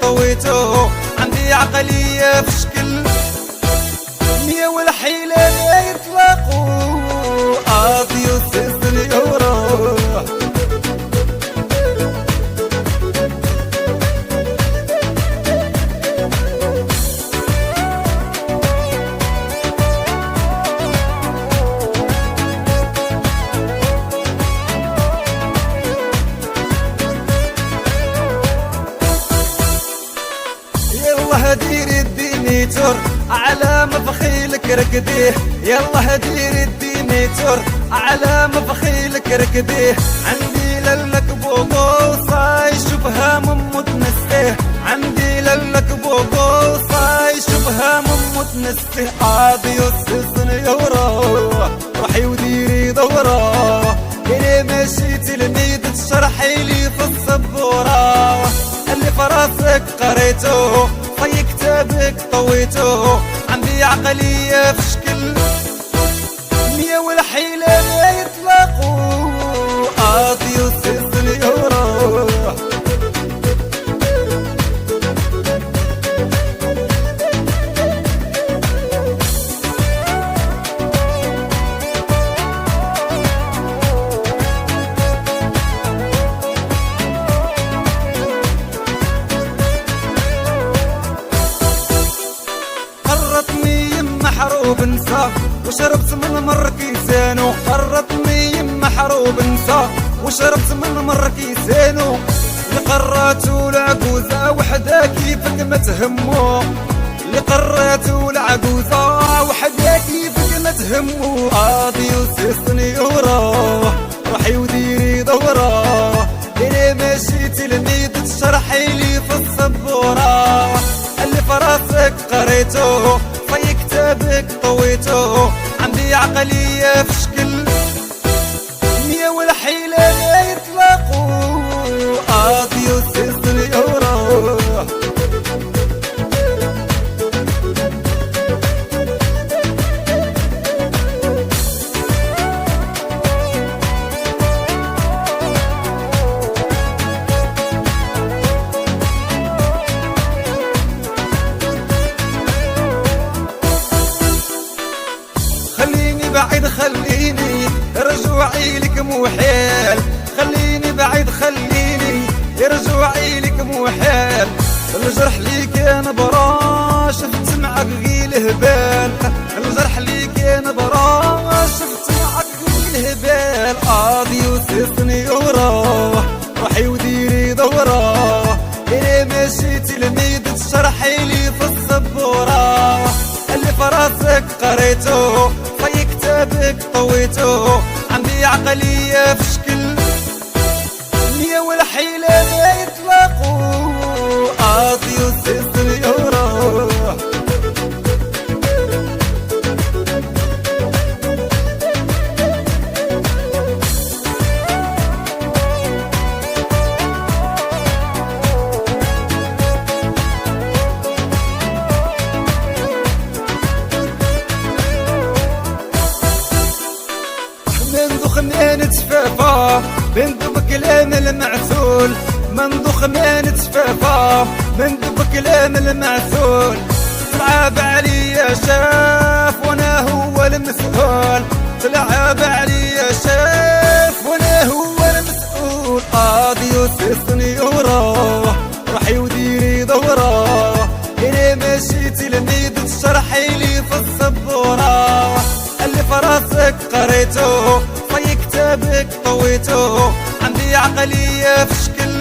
طويته، عندي عقلية في شكل مية والحيلة ما يطلقوا قاضي وسيسن يورو. يلا ديري الدينيتور على مفخيلك ركديه، يلا ديري الدينيتور على مفخيلك ركديه، عندي للك بوبوصة يشوفها من متنسيه، عندي للك بوبوصة يشوفها من متنسيه. قاضي يوسسن يورو روحي وديري دورة، إلي ماشي تلميذ تشرحي لي في السبورة، اللي فراسك قريته في كتابك طويته، عندي عقلية في شكل مية والحيلة ما يطلقوا قاضي وسيسن يورو. حروب انسى وشربت من مر كيسانو، قرتني يما حروب انسى وشربت من مر كيسانو، اللي قراتو العجوزة وحدة كيفك ما تهمو، اللي قراتو العجوزة وحدة كيفك ما تهمو. قاضي وسيسن يورو روحي وديري دورة، إلي ماشي تلميذ تشرحي لي في السبورة، اللي فراسك قريته في كتابك طويته، عندي عقلية في شكل مية والحيلة ما يطلقوا قاضي وسيسن يورو. بعيد خليني رجوعي لك موحال، خليني بعيد خليني رجوعي لك موحال، الجرح لي كان برا شفت معك غير الهبال، الجرح لي كان برا شفت معك غير الهبال. قاضي وسيسن يورو روحي وديري دورة، إلي ماشي تلميذ تشرحي لي في السبورة، اللي فراسك قريته في كتابك طويته، عندي عقلية في شكل مية والحيلة ما يطلقوا قاضي وسيسن يورو. خمين تفافا بندب كلام المعسول، منذ خمين تفافا بندب كلام المعسول، تلعب عليا شاف وانا هو المسؤول، تلعب عليا شاف وانا هو المسؤول. قاضي وسيسن يورو روحي وديري دورة، إلي ماشي تلميذ تشرحي لي في السبورة، اللي فراسك قريته في كتابك طويته، عندي عقلية في شكل